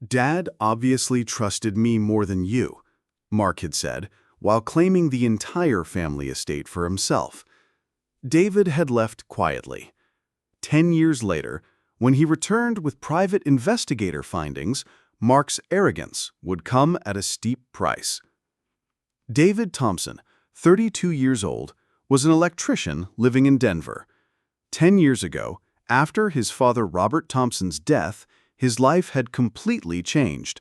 "Dad obviously trusted me more than you," Mark had said, while claiming the entire family estate for himself. David had left quietly. 10 years later, when he returned with private investigator findings, Mark's arrogance would come at a steep price. David Thompson, 32 years old, was an electrician living in Denver. 10 years ago, after his father Robert Thompson's death, his life had completely changed.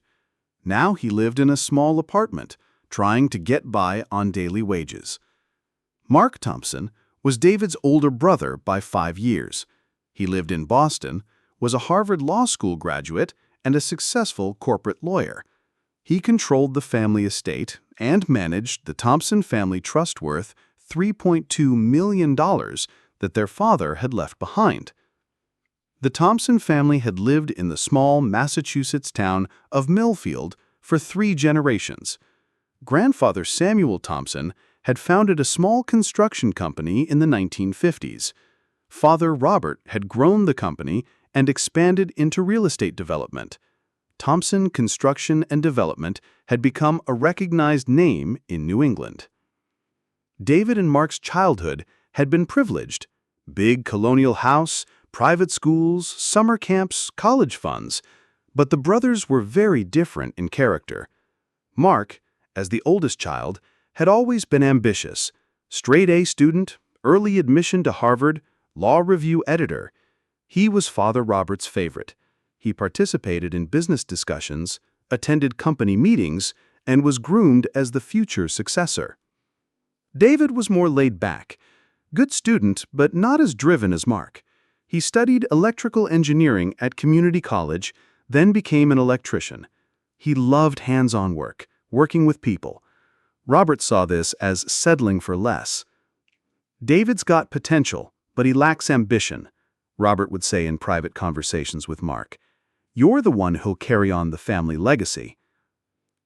Now he lived in a small apartment, trying to get by on daily wages. Mark Thompson was David's older brother by 5 years. He lived in Boston, was a Harvard Law School graduate, and a successful corporate lawyer. He controlled the family estate and managed the Thompson family trust worth $3.2 million that their father had left behind. The Thompson family had lived in the small Massachusetts town of Millfield for 3 generations. Grandfather Samuel Thompson had founded a small construction company in the 1950s. Father Robert had grown the company and expanded into real estate development. Thompson Construction and Development had become a recognized name in New England. David and Mark's childhood had been privileged. Big colonial house, private schools, summer camps, college funds. But the brothers were very different in character. Mark, as the oldest child, had always been ambitious. Straight-A student, early admission to Harvard, law review editor. He was Father Robert's favorite. He participated in business discussions, attended company meetings, and was groomed as the future successor. David was more laid back. Good student, but not as driven as Mark. He studied electrical engineering at community college, then became an electrician. He loved hands-on work, working with people. Robert saw this as settling for less. "David's got potential, but he lacks ambition," Robert would say in private conversations with Mark. "You're the one who'll carry on the family legacy."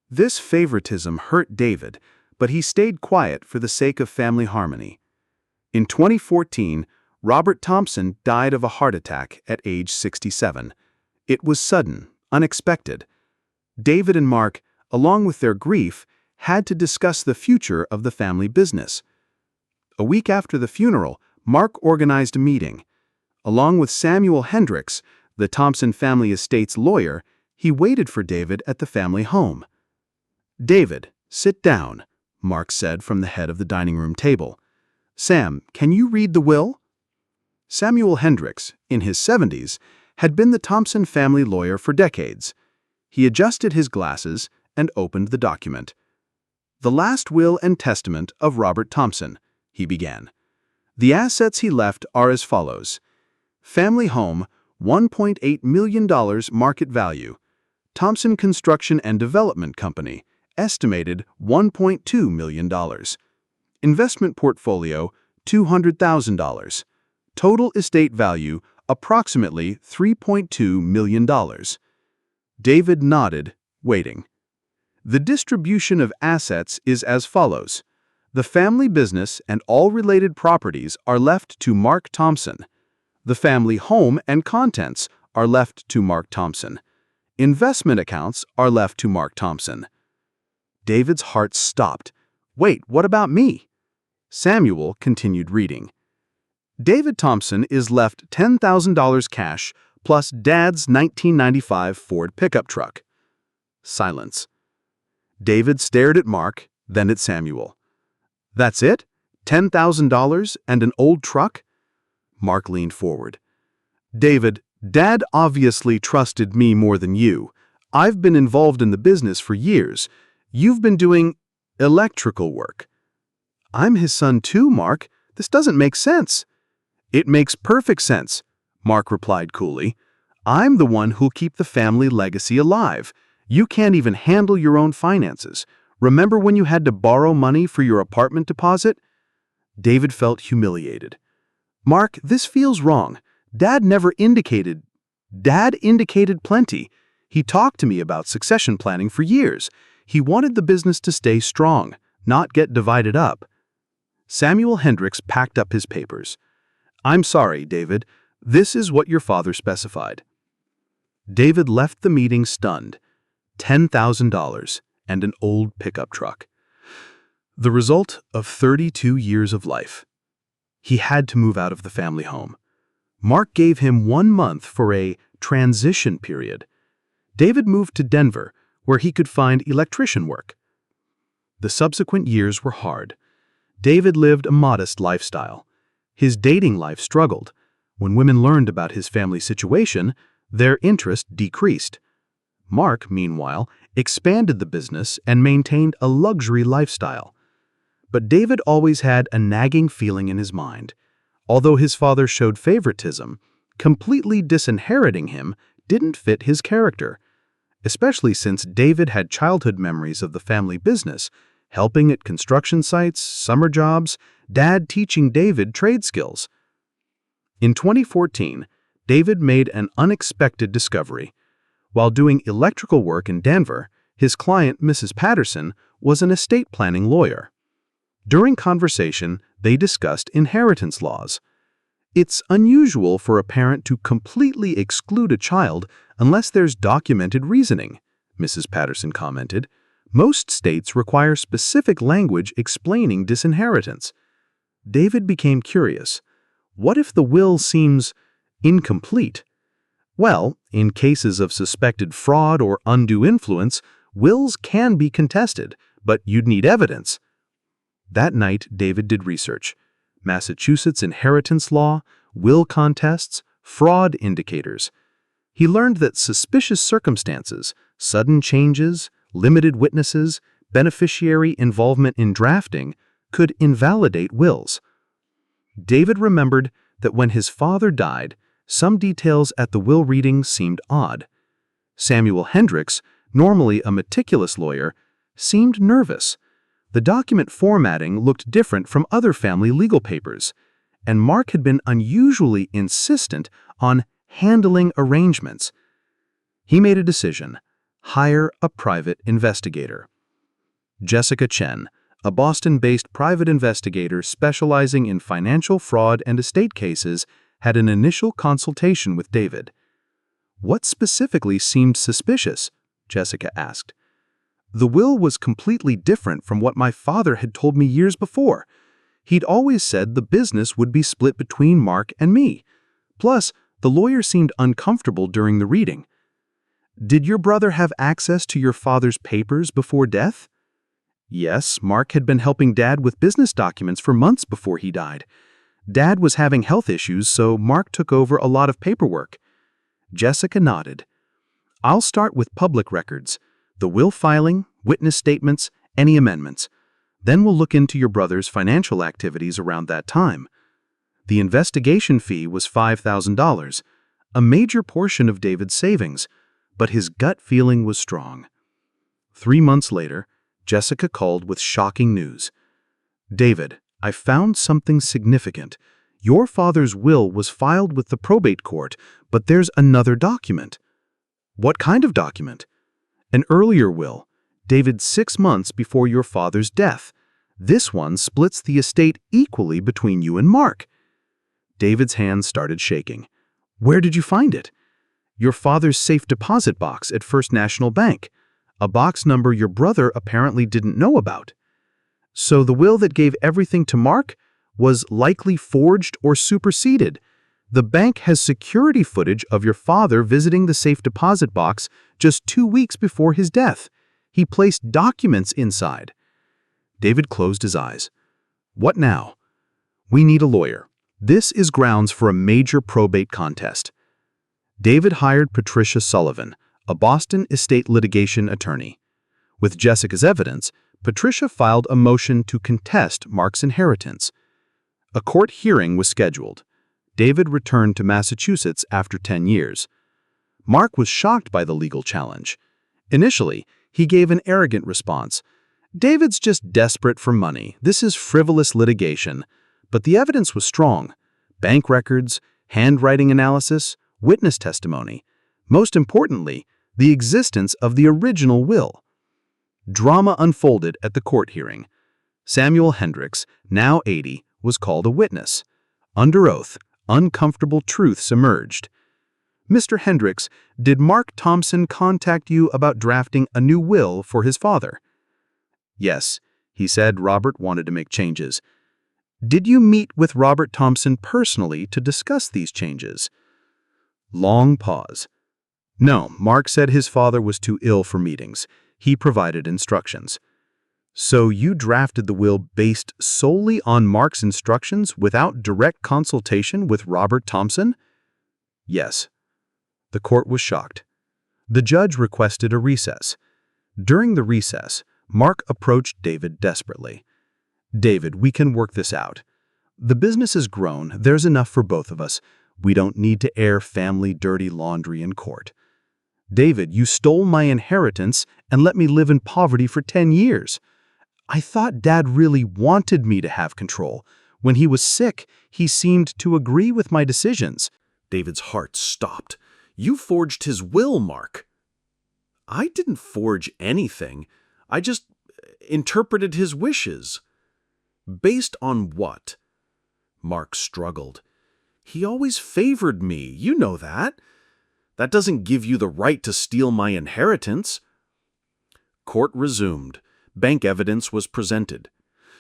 This favoritism hurt David, but he stayed quiet for the sake of family harmony. In 2014, Robert Thompson died of a heart attack at age 67. It was sudden, unexpected. David and Mark, along with their grief, had to discuss the future of the family business. A week after the funeral, Mark organized a meeting. Along with Samuel Hendricks, the Thompson family estate's lawyer, he waited for David at the family home. "David, sit down," Mark said from the head of the dining room table. "Sam, can you read the will?" Samuel Hendricks, in his 70s, had been the Thompson family lawyer for decades. He adjusted his glasses and opened the document. "The last will and testament of Robert Thompson," he began. "The assets he left are as follows. Family home, $1.8 million market value. Thompson Construction and Development Company, estimated $1.2 million. Investment portfolio, $200,000. Total estate value, approximately $3.2 million. David nodded, waiting. "The distribution of assets is as follows. The family business and all related properties are left to Mark Thompson. The family home and contents are left to Mark Thompson. Investment accounts are left to Mark Thompson." David's heart stopped. "Wait, what about me?" Samuel continued reading. "David Thompson is left $10,000 cash plus Dad's 1995 Ford pickup truck." Silence. David stared at Mark, then at Samuel. "That's it? $10,000 and an old truck?" Mark leaned forward. "David, Dad obviously trusted me more than you. I've been involved in the business for years. You've been doing electrical work." "I'm his son too, Mark. This doesn't make sense." "It makes perfect sense," Mark replied coolly. "I'm the one who'll keep the family legacy alive. You can't even handle your own finances. Remember when you had to borrow money for your apartment deposit?" David felt humiliated. "Mark, this feels wrong. Dad indicated plenty. He talked to me about succession planning for years. He wanted the business to stay strong, not get divided up." Samuel Hendricks packed up his papers. "I'm sorry, David. This is what your father specified." David left the meeting stunned. $10,000 and an old pickup truck. The result of 32 years of life. He had to move out of the family home. Mark gave him 1 month for a transition period. David moved to Denver, where he could find electrician work. The subsequent years were hard. David lived a modest lifestyle. His dating life struggled. When women learned about his family situation, their interest decreased. Mark, meanwhile, expanded the business and maintained a luxury lifestyle. But David always had a nagging feeling in his mind. Although his father showed favoritism, completely disinheriting him didn't fit his character, especially since David had childhood memories of the family business, helping at construction sites, summer jobs, Dad teaching David trade skills. In 2014, David made an unexpected discovery. While doing electrical work in Denver, his client, Mrs. Patterson, was an estate planning lawyer. During conversation, they discussed inheritance laws. It's unusual for a parent to completely exclude a child unless there's documented reasoning, Mrs. Patterson commented. Most states require specific language explaining disinheritance. David became curious. What if the will seems incomplete? Well, in cases of suspected fraud or undue influence, wills can be contested, but you'd need evidence. That night, David did research. Massachusetts inheritance law, will contests, fraud indicators. He learned that suspicious circumstances, sudden changes, limited witnesses, beneficiary involvement in drafting could invalidate wills. David remembered that when his father died, some details at the will reading seemed odd. Samuel Hendricks, normally a meticulous lawyer, seemed nervous. The document formatting looked different from other family legal papers, and Mark had been unusually insistent on handling arrangements. He made a decision: hire a private investigator. Jessica Chen, a Boston-based private investigator specializing in financial fraud and estate cases, had an initial consultation with David. "What specifically seemed suspicious?" Jessica asked. "The will was completely different from what my father had told me years before. He'd always said the business would be split between Mark and me. Plus, the lawyer seemed uncomfortable during the reading." "Did your brother have access to your father's papers before death?" "Yes, Mark had been helping Dad with business documents for months before he died. Dad was having health issues, so Mark took over a lot of paperwork." Jessica nodded. "I'll start with public records, the will filing, witness statements, any amendments. Then we'll look into your brother's financial activities around that time." The investigation fee was $5,000, a major portion of David's savings, but his gut feeling was strong. 3 months later, Jessica called with shocking news. "David, I found something significant. Your father's will was filed with the probate court, but there's another document." "What kind of document?" "An earlier will, dated 6 months before your father's death. This one splits the estate equally between you and Mark." David's hands started shaking. "Where did you find it?" "Your father's safe deposit box at First National Bank, a box number your brother apparently didn't know about." "So the will that gave everything to Mark was likely forged or superseded. The bank has security footage of your father visiting the safe deposit box just 2 weeks before his death. He placed documents inside." David closed his eyes. "What now?" "We need a lawyer. This is grounds for a major probate contest." David hired Patricia Sullivan, a Boston estate litigation attorney. With Jessica's evidence, Patricia filed a motion to contest Mark's inheritance. A court hearing was scheduled. David returned to Massachusetts after 10 years. Mark was shocked by the legal challenge. Initially, he gave an arrogant response. "David's just desperate for money. This is frivolous litigation." But the evidence was strong. Bank records, handwriting analysis, witness testimony. Most importantly, the existence of the original will. Drama unfolded at the court hearing. Samuel Hendricks, now 80, was called a witness. Under oath, uncomfortable truths emerged. Mr. Hendricks, did Mark Thompson contact you about drafting a new will for his father? Yes, he said Robert wanted to make changes. Did you meet with Robert Thompson personally to discuss these changes? Long pause. No, Mark said his father was too ill for meetings. He provided instructions. So you drafted the will based solely on Mark's instructions without direct consultation with Robert Thompson? Yes. The court was shocked. The judge requested a recess. During the recess, Mark approached David desperately. David, we can work this out. The business has grown. There's enough for both of us. We don't need to air family dirty laundry in court. David, you stole my inheritance and let me live in poverty for 10 years. I thought Dad really wanted me to have control. When he was sick, he seemed to agree with my decisions. David's heart stopped. You forged his will, Mark. I didn't forge anything. I just interpreted his wishes. Based on what? Mark struggled. He always favored me. You know that. That doesn't give you the right to steal my inheritance. Court resumed. Bank evidence was presented.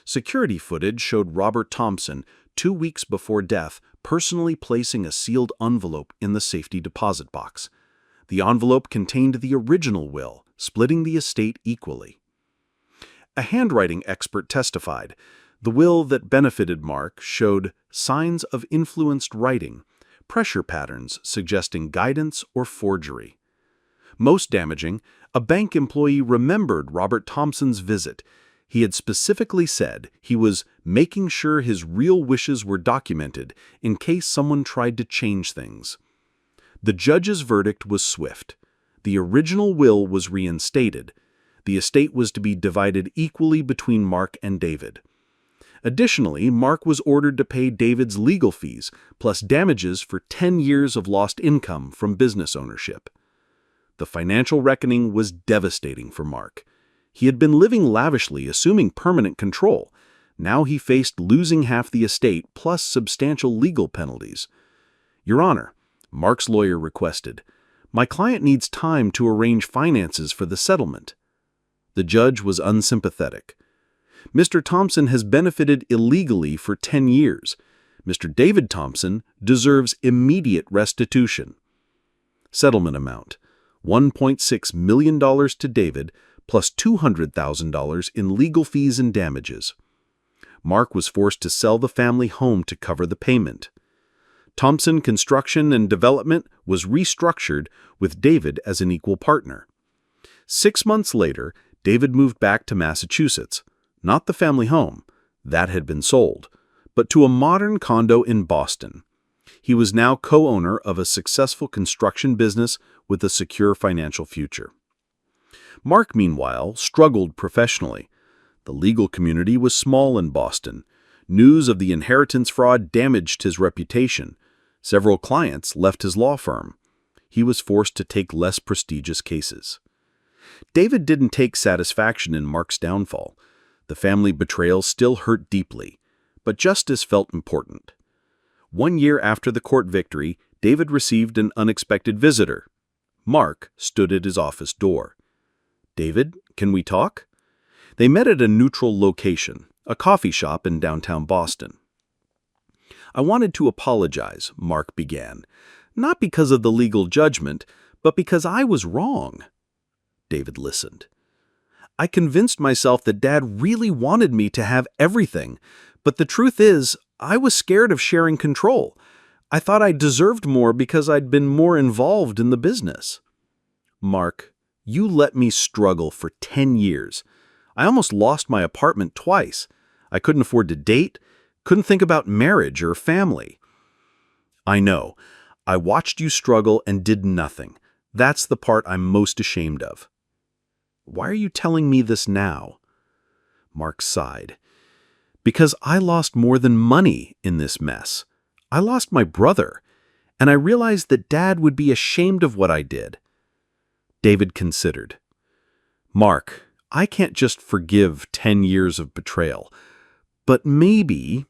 Security footage showed Robert Thompson, 2 weeks before death, personally placing a sealed envelope in the safety deposit box. The envelope contained the original will, splitting the estate equally. A handwriting expert testified. The will that benefited Mark showed signs of influenced writing, pressure patterns suggesting guidance or forgery. Most damaging, a bank employee remembered Robert Thompson's visit. He had specifically said he was making sure his real wishes were documented in case someone tried to change things. The judge's verdict was swift. The original will was reinstated. The estate was to be divided equally between Mark and David. Additionally, Mark was ordered to pay David's legal fees, plus damages for 10 years of lost income from business ownership. The financial reckoning was devastating for Mark. He had been living lavishly, assuming permanent control. Now he faced losing half the estate plus substantial legal penalties. Your Honor, Mark's lawyer requested, my client needs time to arrange finances for the settlement. The judge was unsympathetic. Mr. Thompson has benefited illegally for 10 years. Mr. David Thompson deserves immediate restitution. Settlement amount: $1.6 million to David, plus $200,000 in legal fees and damages. Mark was forced to sell the family home to cover the payment. Thompson Construction and Development was restructured with David as an equal partner. 6 months later, David moved back to Massachusetts. Not the family home, that had been sold, but to a modern condo in Boston. He was now co-owner of a successful construction business with a secure financial future. Mark, meanwhile, struggled professionally. The legal community was small in Boston. News of the inheritance fraud damaged his reputation. Several clients left his law firm. He was forced to take less prestigious cases. David didn't take satisfaction in Mark's downfall. The family betrayal still hurt deeply, but justice felt important. 1 year after the court victory, David received an unexpected visitor. Mark stood at his office door. David, can we talk? They met at a neutral location, a coffee shop in downtown Boston. I wanted to apologize, Mark began, not because of the legal judgment, but because I was wrong. David listened. I convinced myself that Dad really wanted me to have everything, but the truth is, I was scared of sharing control. I thought I deserved more because I'd been more involved in the business. Mark, you let me struggle for 10 years. I almost lost my apartment twice. I couldn't afford to date, couldn't think about marriage or family. I know. I watched you struggle and did nothing. That's the part I'm most ashamed of. Why are you telling me this now? Mark sighed. Because I lost more than money in this mess. I lost my brother, and I realized that Dad would be ashamed of what I did. David considered. Mark, I can't just forgive 10 years of betrayal, but maybe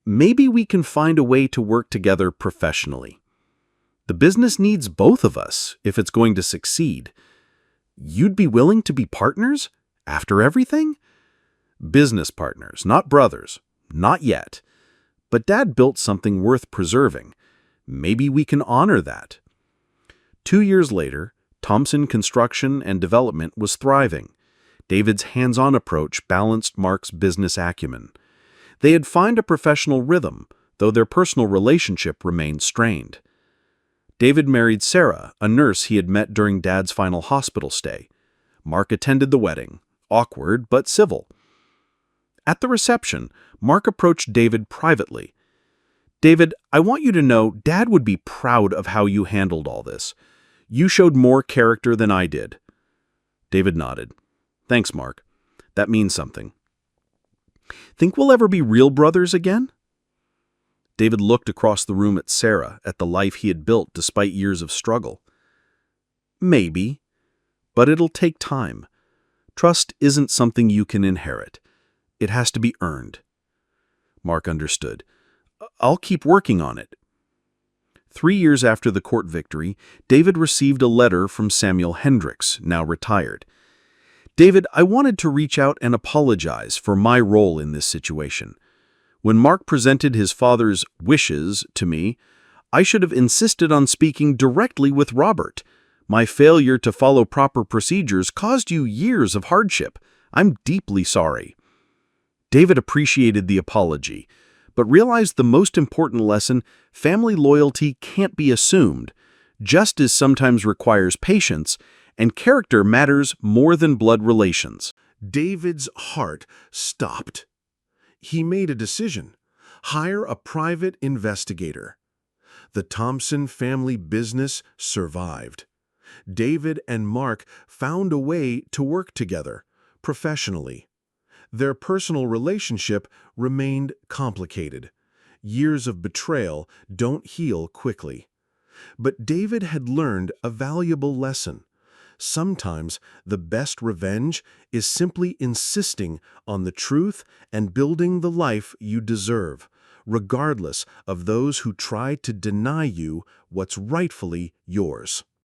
we can find a way to work together professionally. The business needs both of us if it's going to succeed. You'd be willing to be partners? After everything? Business partners, not brothers. Not yet. But Dad built something worth preserving. Maybe we can honor that. 2 years later, Thompson Construction and Development was thriving. David's hands-on approach balanced Mark's business acumen. They had found a professional rhythm, though their personal relationship remained strained. David married Sarah, a nurse he had met during Dad's final hospital stay. Mark attended the wedding, awkward but civil. At the reception, Mark approached David privately. "David, I want you to know Dad would be proud of how you handled all this. You showed more character than I did." David nodded. "Thanks, Mark. That means something." "Think we'll ever be real brothers again?" David looked across the room at Sarah, at the life he had built despite years of struggle. "Maybe, but it'll take time. Trust isn't something you can inherit. It has to be earned." Mark understood. "I'll keep working on it." 3 years after the court victory, David received a letter from Samuel Hendricks, now retired. "David, I wanted to reach out and apologize for my role in this situation. When Mark presented his father's wishes to me, I should have insisted on speaking directly with Robert. My failure to follow proper procedures caused you years of hardship. I'm deeply sorry." David appreciated the apology, but realized the most important lesson: family loyalty can't be assumed. Justice sometimes requires patience, and character matters more than blood relations. David's heart stopped. He made a decision: hire a private investigator. The Thompson family business survived. David and Mark found a way to work together, professionally. Their personal relationship remained complicated. Years of betrayal don't heal quickly. But David had learned a valuable lesson. Sometimes the best revenge is simply insisting on the truth and building the life you deserve, regardless of those who try to deny you what's rightfully yours.